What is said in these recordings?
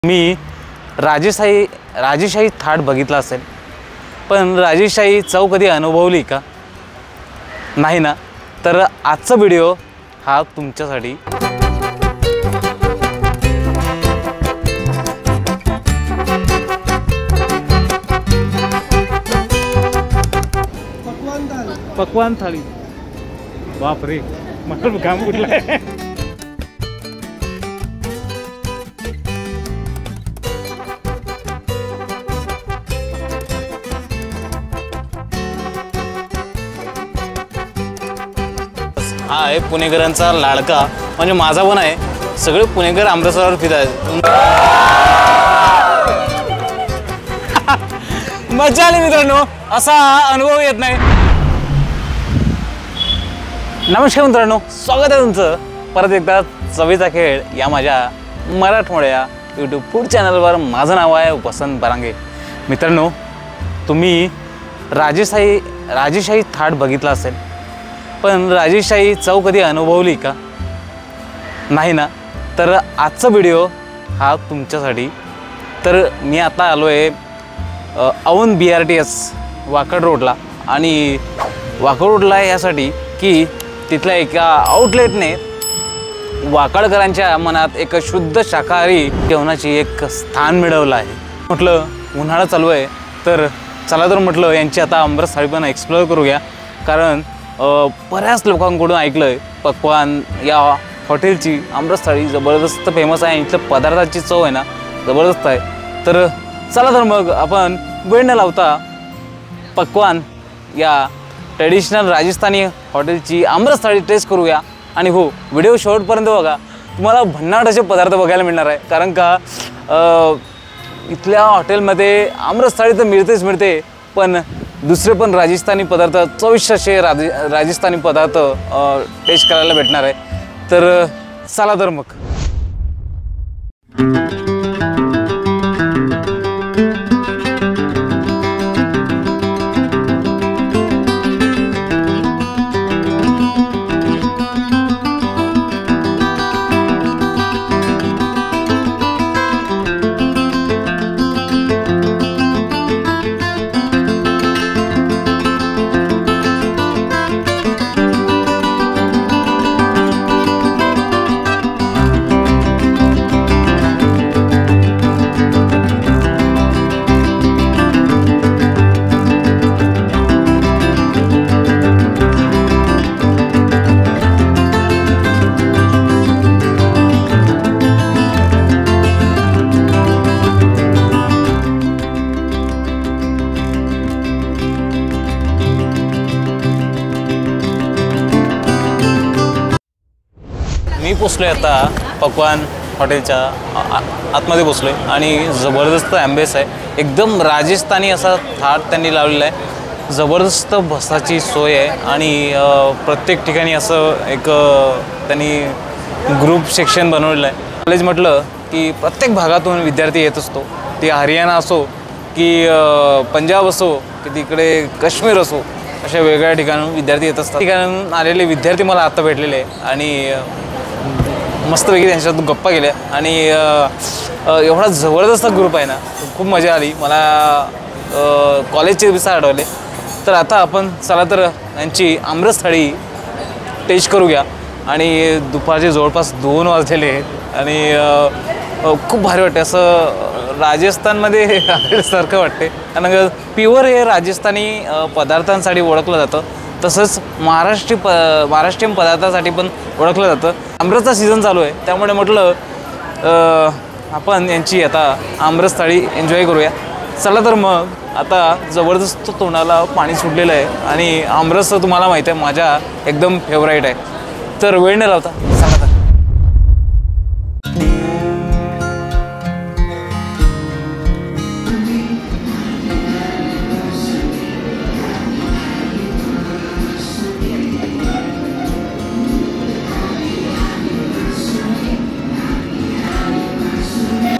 मी राजेशाही थाट बघितला असेल, पण राजेशाही चव कधी अनुभवली का? नाही ना? तर आजचा व्हिडिओ हा तुमच्यासाठी। पकवान थाळी, बाप रे, मला काम कुठलं? हा आहे पुणेकरांचा लाडका, म्हणजे माझा पण आहे। सगळे पुणेकर अमृतसरवर फिरतात। मजा आली मित्रांनो, असा अनुभव येत नाही। नमस्कार मित्रांनो, स्वागत आहे तुमचं परत एकदा चवीचा खेळ या माझ्या मराठमोळ्या यूट्यूब फूड चॅनलवर। माझं नाव आहे वसंत बरांगे। मित्रांनो, तुम्ही राजेशाही थाट बघितला असेल, पण राजेशाही चव कधी अनुभवली का? नाही ना? तर आजचा व्हिडिओ हा तुमच्यासाठी। तर मी आता आलो आहे औंध BRTS वाकड रोडला, आणि वाकड रोडला यासाठी की तिथल्या एका आउटलेटने वाकडकरांच्या मनात एक शुद्ध शाकाहारी जेवणाची एक स्थान मिळवलं आहे। म्हटलं उन्हाळा चालू आहे, तर चला तर म्हटलं यांची आता अमृत थाळी पण एक्सप्लोअर करूया। कारण बऱ्याच लोकांकडून ऐकलं आहे पकवान या हॉटेलची अमृत थाळी जबरदस्त फेमस आहे, इथल्या पदार्थाची चव आहे ना जबरदस्त आहे। तर चला तर मग आपण वेळ न लावता पकवान या ट्रेडिशनल राजस्थानी हॉटेलची अमृत थाळी टेस्ट करूया। आणि हो, व्हिडिओ शेवटपर्यंत बघा, तुम्हाला भन्नाट असे पदार्थ बघायला मिळणार आहे। कारण का इथल्या हॉटेलमध्ये अमृत थाळी तर मिळतेच मिळते, पण दुसरे पण राजस्थानी पदार्थ, चविष्ट असे राजस्थानी पदार्थ टेस्ट करायला भेटणार आहे। तर चला तर मग। मी पोचलोय आता पकवान हॉटेलच्या आतमध्ये पोचलोय, आणि जबरदस्त ॲम्बियन्स आहे। एकदम राजस्थानी असा थाट त्यांनी लावलेला आहे। जबरदस्त बसाची सोय आहे, आणि प्रत्येक ठिकाणी असं एक त्यांनी ग्रुप सेक्शन बनवलेलं आहे। कॉलेज म्हटलं की प्रत्येक भागातून विद्यार्थी येत असतो, ते हरियाणा असो की पंजाब असो की तिकडे काश्मीर असो, अशा वेगळ्या ठिकाणून विद्यार्थी येत असतात। ठिकाणून आलेले विद्यार्थी मला आता भेटलेले आहे, आणि मस्तपैकी त्यांच्यासोबत गप्पा केल्या, आणि एवढा जबरदस्त ग्रुप आहे ना, खूप मजा आली मला। कॉलेजचे दिवस आठवले। तर आता आपण चला तर यांची अमृत थाळी टेस्ट करूया। आणि दुपारचे जवळपास 2 वाजलेले आहेत, आणि खूप भारी वाटते, असं राजस्थानमध्ये आल्यासारखं वाटते। कारण प्युअर हे राजस्थानी पदार्थांसाठी ओळखलं जातं, तसंच महाराष्ट्रीयन पदार्थासाठी पण ओळखलं जातं। अमृतचा सीझन चालू आहे, त्यामुळे म्हटलं आपण यांची आता अमृत थाळी एन्जॉय करूया। चला तर मग। आता जबरदस्त तोंडाला पाणी सुटलेलं आहे, आणि अमृतचं तुम्हाला माहिती आहे माझ्या एकदम फेवराईट आहे। तर वेळ न लावता चला तर।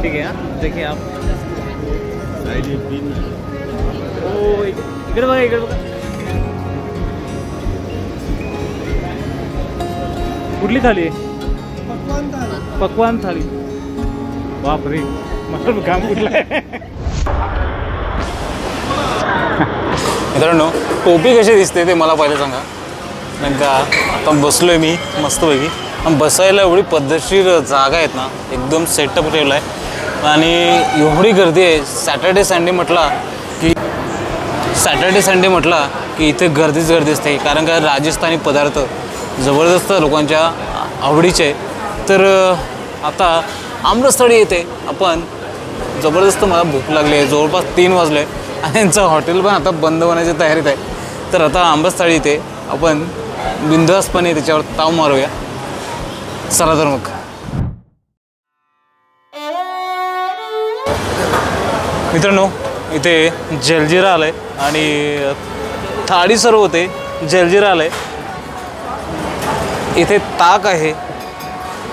ठीक है, देखिए आप इकडे बघा, इकडे बघा, कुठली थाली आहे? पकवान थाळी, बाप रे। मित्रांनो टोपी कशी दिसते ते मला पहिले सांगा. कारण का आता बसलोय मी मस्तपैकी आणि बसायला एवढी पद्धतशीर जागा आहेत ना, एकदम सेटअप ठेवला आहे आणि एवढी गर्दी आहे. सॅटर्डे संडे म्हटला की इथे गर्दी असते. कारण का राजस्थानी पदार्थ जबरदस्त लोकांच्या आवडीचे. तर आता आमरसथळी येते आपण. जबरदस्त मला भूक लागली आहे. जवळपास 3 वाजले आणि यांचं हॉटेल पण आता बंद होण्याच्या तयारीत आहे. तर आता आमरसथळी येते आपण बिंदासपणे त्याच्यावर ताव मारूया. चला तर मग. मित्रांनो इथे जलजिरा आलाय आणि थाळी सर्व होते. जलजिरा आलाय, इथे ताक आहे,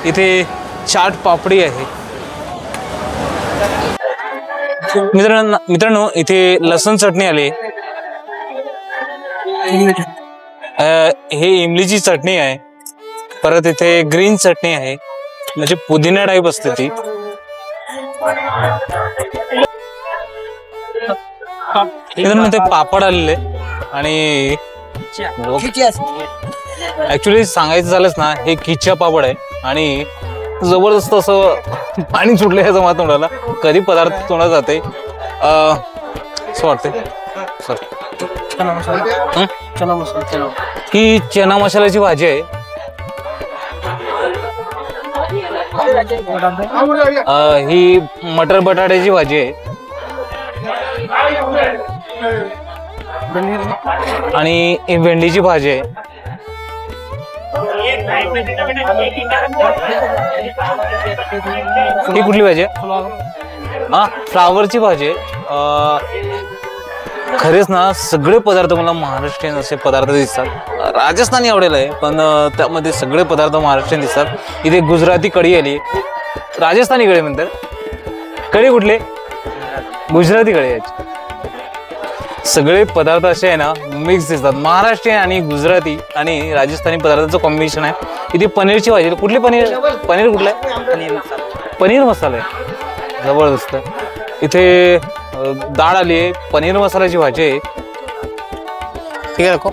इथे चाट पापडी आहे. मित्रांनो इथे लसूण चटणी आली. हे इमलीची चटणी आहे. परत इथे ग्रीन चटणी आहे, म्हणजे पुदिना टाईप असते ती. मित्रांनो ते पापड आलेले आणि ऍक्च्युली सांगायचं झालंच ना, हे खिच्या पापड आहे आणि जबरदस्त असं पाणी सुटलं याचं मला तोंडाला. कधी पदार्थ तोंडात जाते असं वाटते. ही चना मसाल्याची भाजी आहे. ही मटर बटाट्याची भाजी आहे आणि ही भेंडीची भाजी आहे. ही कुठली भाजी आहे? हा फ्लावरची भाजी आहे. खरेच ना सगळे पदार्थ मला महाराष्ट्रीयन असे पदार्थ दिसतात. राजस्थानी आवडेल आहे पण त्यामध्ये सगळे पदार्थ महाराष्ट्रीयन दिसतात. इथे गुजराती कढी आली. राजस्थानी कढी म्हणतात. कढी कुठले? गुजराती कढी याची. सगळे पदार्थ असे आहे ना मिक्स दिसतात. महाराष्ट्रीयन आणि गुजराती आणि राजस्थानी पदार्थाचं कॉम्बिनेशन आहे. इथे पनीरची भाजी. कुठली पनीर? पनीर कुठलं आहे? पनीर मसाला आहे. जबरदस्त. इथे डाळ आली आहे. पनीर मसाल्याची भाजी आहे. ठीक आहे दाखव.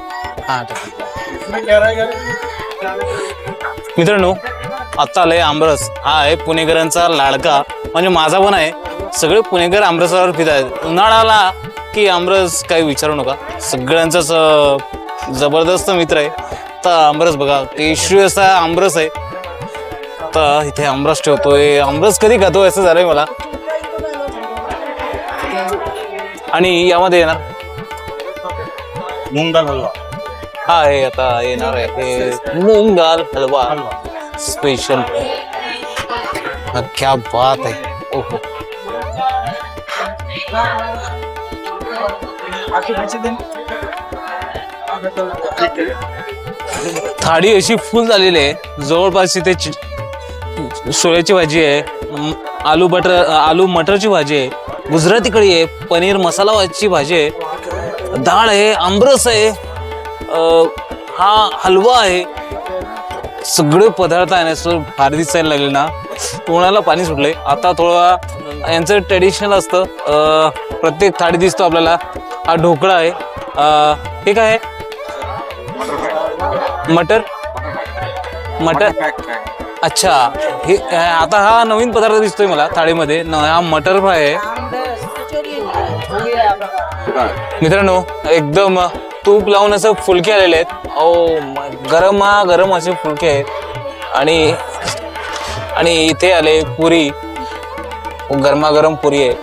हां मित्रांनो आत्ता आलंय आमरस. हा आहे पुणेकरांचा लाडका, म्हणजे माझा पण आहे. सगळे पुणेकर आमरसावर फिरत आहेत. उन्हाळ्याला की आमरस काही विचारू नका, सगळ्यांचाच जबरदस्त मित्र आहे. तर आमरस बघा, केशरी असा आमरस आहे. तर इथे आमरस ठेवतोय. आमरस कधी खातो असं झालंय मला. आणि यामध्ये येणार मूंग दाल हलवा. हा हे आता येणार आहे मूंग दाल हलवा स्पेशल. क्या बात आहे. ओहो थाळी अशी फुल झालेली आहे. जवळपास इथे सोळ्याची भाजी आहे, आलू मटरची भाजी आहे, गुजराती कढी आहे, पनीर मसालाची भाजी आहे, डाळ आहे, आमरस आहे, हा हलवा आहे. सगळे पदार्थ आहे ना सर फार दिसायला लागले ना, तोंडाला पाणी सुटलंय. आता थोडं यांचं ट्रेडिशनल असतं. प्रत्येक थाळी दिसतो आपल्याला. हा ढोकळा आहे. हे काय आहे? मटर. अच्छा हे आता हा नवीन पदार्थ दिसतोय मला थाळीमध्ये. हा मटर फ्राय आहे. मित्रांनो एकदम तूप लावून असं फुलके आलेले आहेत. गरम असे फुलके आहेत. आणि इथे आले पुरी, गरमागरम पुरी आहे.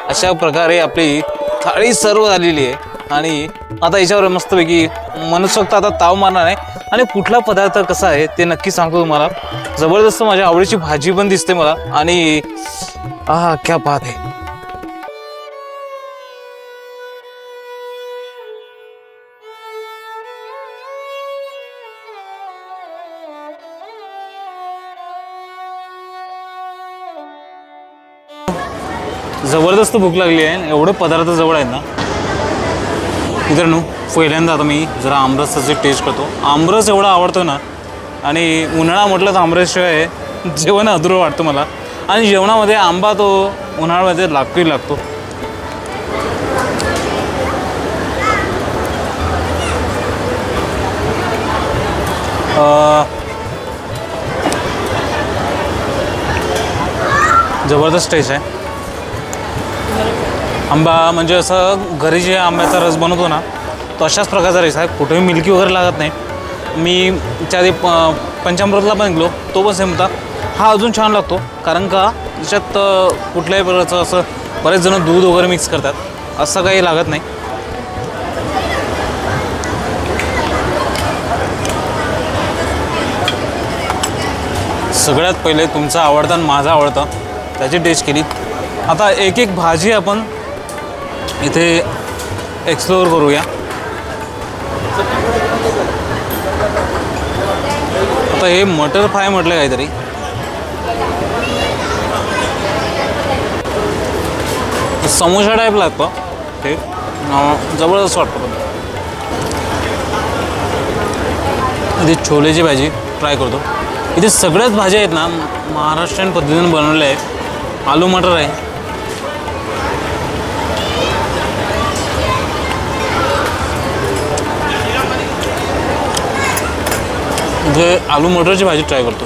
अशा प्रकारे आपली थाळी सर्व झालेली आहे. आणि आता याच्यावर मस्तपैकी मनसोक्त आता ताव मारणार आहे. आणि कुठला पदार्थ कसा आहे ते नक्की सांगतो तुम्हाला. जबरदस्त माझ्या आवडीची भाजी पण दिसते मला. आणि क्या बात आहे. जबरदस्त भूक लागली आहे. एवढे पदार्थ जवळ आहेत ना. मित्रांनो पहिल्यांदा आता मी जरा आमरसाची टेस्ट करतो. आमरस एवढा आवडतो ना, आणि उन्हाळा म्हटलं तर आमरसशिवाय जेवण अधुरं वाटतं मला. आणि जेवणामध्ये आंबा तो उन्हाळ्यामध्ये लागतो. जबरदस्त टेस्ट आहे. आंबा म्हणजे असं घरी जे आंब्याचा रस बनवतो ना तशाच प्रकारचा रस आहे. कुठेही मिल्की वगैरे लागत नाही. मी त्याआधी पंचामृतला पण गेलो, तो पण सेम होता. हा अजून छान लागतो कारण का त्याच्यात कुठल्याही प्रकारचं असं बरेच जण दूध वगैरे मिक्स करतात, असं काही लागत नाही. सगळ्यात पहिले तुमचा आवडता आणि माझा आवडता त्याची टेस्ट केली. आता एक एक भाजी आपण इथे एक्सप्लोअर करूया. आता हे मटर फ्राय म्हटलं काहीतरी, समोसा टाईप लागतो हे, जबरदस्त वाटतं. इथे छोलेची भाजी ट्राय करतो. इथे सगळ्याच भाज्या आहेत ना महाराष्ट्रीयन पद्धतीने बनवल्या आहेत. आलू मटर आहे, इथे आलू मटरची भाजी ट्राय करतो.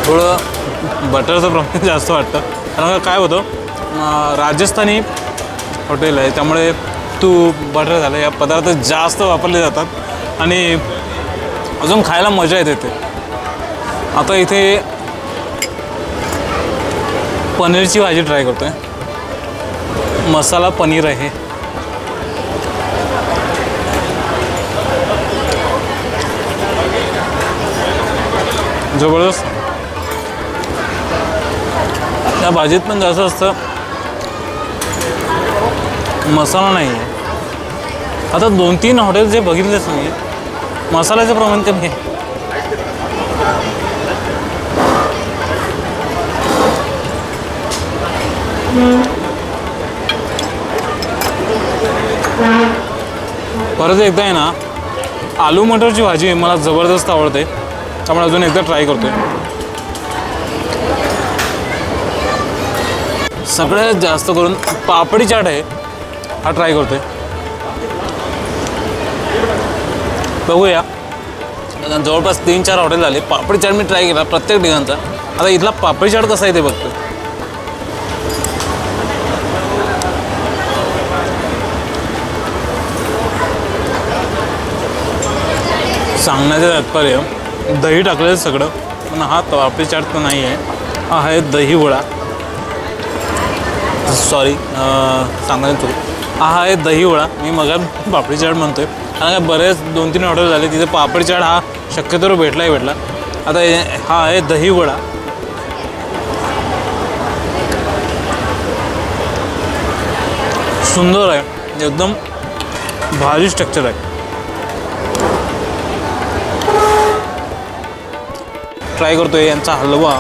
थोडं बटरचं प्रमाण जास्त वाटतं कारण काय होतं राजस्थानी हॉटेल आहे त्यामुळे तूप बटर झालं या पदार्थ जास्त वापरले जातात आणि अजून खायला मजा येते ते. आता इथे पनीरची भाजी ट्राय करतोय. मसाला पनीर आहे. जबरदस्त. त्या भाजीत पण जास्त असतं मसाला नाही आहे. आता 2-3 हॉटेल जे बघितलेच नाही मसाल्याचं प्रमाण कमी आहे. परत एकदा आहे ना आलू मटरची भाजी मला जबरदस्त आवडते त्यामुळे अजून एकदा ट्राय करतोय. सगळ्यात जास्त करून पापडी चाट आहे हा ट्राय करतोय. बघूया जवळपास 3-4 हॉटेल झाले. पापडी चाट मी ट्राय केला प्रत्येक ठिकाणचा. आता इथला पापडी चाट कसा आहे ते बघतो. सांगण्याचं तात्पर्य दही टाकलेलं सगळं पण हा पापडी चाट तर नाही आहे. हा आहे दही वडा. सॉरी सांगायचं चुक. हा आहे दही वडा. मी मग पापडी चाट म्हणतोय कारण काय बरेच 2-3 हॉटेल झाले तिथे पापडी चाट हा शक्यतो भेटला. आता हा आहे दही वडा. सुंदर आहे एकदम भारी स्ट्रक्चर आहे. ट्राय करतोय यांचा हलवा.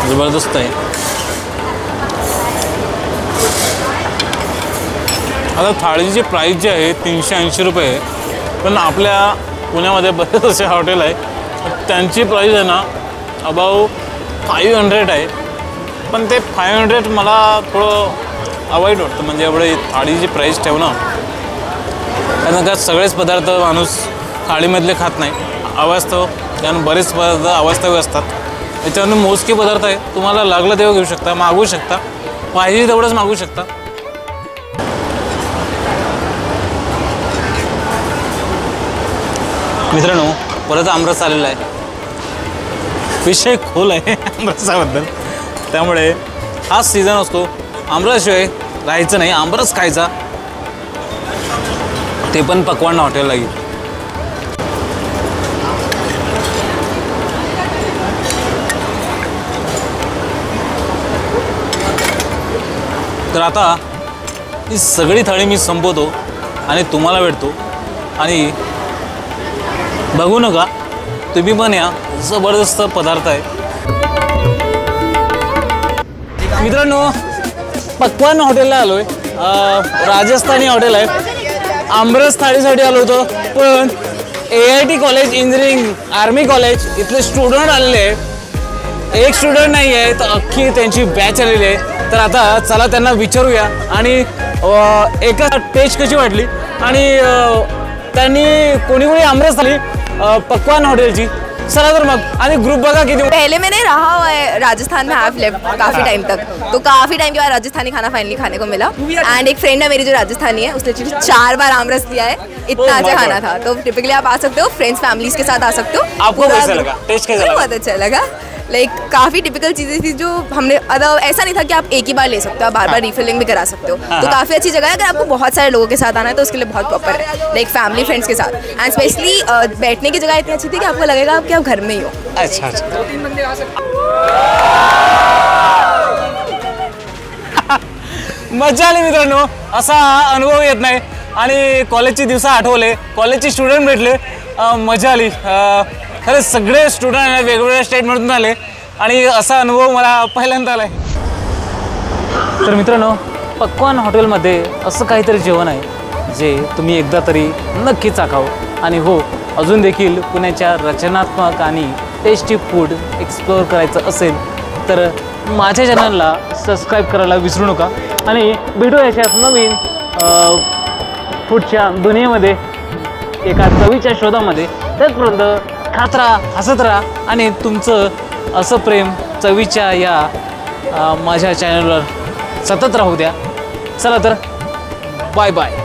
जबरदस्त आहे. आता थाळीची प्राईस जी आहे 380 रुपये आहे. पण आपल्या पुण्यामध्ये बरेच असे हॉटेल आहे त्यांची प्राईस आहे ना अबाव 500 आहे. पण ते 500 मला थोडं अवॉइड वाटतं. म्हणजे एवढे थाळीची प्राईस ठेवणं कारण का सगळेच पदार्थ माणूस थाळीमधले खात नाही. अवास्तव कारण बरेच पदार्थ अवास्तव असतात. त्याच्यामध्ये मोजके पदार्थ आहे. तुम्हाला लागलं तेव्हा घेऊ शकता, मागवू शकता, पाहिजे तेवढंच मागवू शकता. मित्रांनो परत आमरस आलेला आहे. विषय खोल आहे आमरसाबद्दल. त्यामुळे हाच सीझन असतो आमरसशिवाय राहायचं नाही. आमरस खायचा ते पण पकवान हॉटेल लागेल. तर आता ही सगळी थाळी मी संपवतो आणि तुम्हाला भेटतो आणि बघू नका, तुम्ही पण या, जबरदस्त पदार्थ आहे मित्रांनो. पक्वान हॉटेलला आलोय, राजस्थानी हॉटेल आहे. आमरस थाळीसाठी आलो होतो, पण AIT college engineering army college इथले स्टुडंट आलेले आहे. एक स्टुडंट नाही आहे तर अख्खी त्यांची बॅच आलेली आहे. तर आता चला त्यांना विचारूया आणि एका टेस्ट कशी वाटली आणि त्यांनी कोणी कोणी आमरस थाळी पक्वान हॉटेलची. चला तर मग. आणि ग्रुप बघा किती. पहले मैंने रहा हुआ है राजस्थान में, हाफ लेफ्ट काफ़ी टाइम तक, तो काफ़ी टाइम के बाद राजस्थानी खाना फाइनली खाने को मिला. एंड एक फ्रेंड है मेरी जो राजस्थानी है, उसने 4 बार आमरस लिया है. इतना अच्छा खाना था. तो टिपिकली आप आ सकते हो, फ्रेंड्स फैमिलीज के साथ आ सकते हो. आपको कैसा लगा? टेस्ट कैसा लगा? बहुत अच्छा लगा. लाइक काफ़ी टिपिकल चीज़ें थी जो हमने, ऐसा नहीं था कि आप एक ही बार ले सकते हो, आप बार बार रिफिलिंग भी करा सकते हो. तो काफ़ी अच्छी जगह है. अगर आपको बहुत सारे लोगों के साथ आना है तो उसके लिए बहुत प्रॉपर है, लाइक फैमिली फ्रेंड्स के साथ. एंड स्पेशली बैठने की जगह इतनी अच्छी थी कि आपको लगेगा कि आप घर में ही हो. अच्छा अच्छा. 2-3 बंदे आ सकते. मजा आली मित्रांनो. असा अनुभव येत नाही. आणि कॉलेजचे दिवस आठवले, कॉलेजचे स्टुडंट भेटले, मजा आली. खरंच सगळे स्टुडंट वेगवेगळ्या स्टेटमधून आले आणि असा अनुभव मला पहिल्यांदा आला आहे. तर मित्रांनो, पक्वान हॉटेलमध्ये असं काहीतरी जेवण आहे जे तुम्ही एकदा तरी नक्की चाखावं. आणि हो, अजून देखील पुण्याच्या रचनात्मक आणि टेस्टी फूड एक्सप्लोअर करायचं असेल तर माझ्या चॅनलला सबस्क्राईब करायला विसरू नका. आणि भेटू अशाच नवीन फूडच्या दुनियेमध्ये, एका चवीच्या शोधामध्ये. त्याचपर्यंत खात राहा, हसत राहा आणि तुमचं असं प्रेम चवीच्या या माझ्या चॅनलवर सतत राहू द्या. चला तर, बाय बाय.